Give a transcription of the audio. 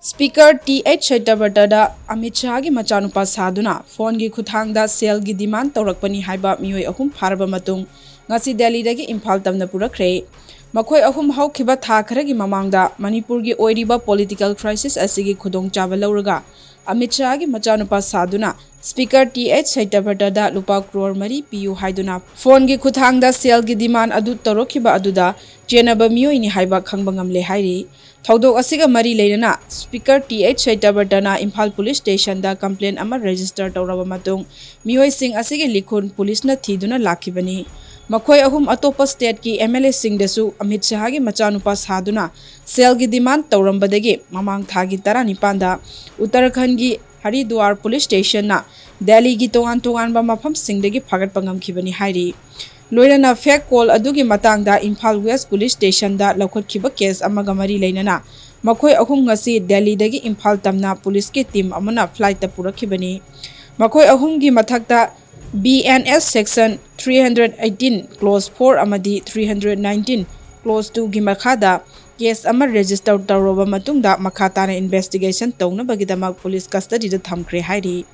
Speaker T.H. Satyabatra Amit Shah gi machanupa Saduna phone gi khuthangda sale gi demand Tourakpani haiba Meeoi Ahum Pharaba matung ngasi Delhi dagi Imphal tamna purakre makhoi Ahum haukhiba tha kharagi mamangda Manipur gi oiriba political crisis asigi khudong chaba lauraga Amit Shah gi machanupa Saduna Speaker T.H. Satyabatra da lupa crore mari piu haiduna phone gi khuthangda sale gi demand adu torokhiba aduda chenaba Meeoi ni haiba khangba ngamle hairi Thaudok asiga mari leirana Speaker T.H. Satyabatra na Imphal Police Station da complaint ama register tawraba matung Meeoi sing asigi likhun police na thiduna lakhibani makhoi ahum atopa state ki MLA sing desu Amit Shah gi machanupa Saduna sale gi demand tawrambadagi mamang thagi 19 da Uttarakhand gi Haridwar Police Station na Delhi gi tongan ba mafam singdagi phagat pangam khibani hairi Loirana fake call adugi matangda Imphal West Police Station da lakhot khiba case amaga mari leinana makhoi ahum ngasi Delhi dagi Imphal tamna police ke team amana flight ta purakhibani makhoi ahum gi mathakta BNS section 318 clause 4 amadi 319 clause 2 gi makhada case ama register tawroba matungda makhatana investigation tawna bagidamak police custody da thamkre hairi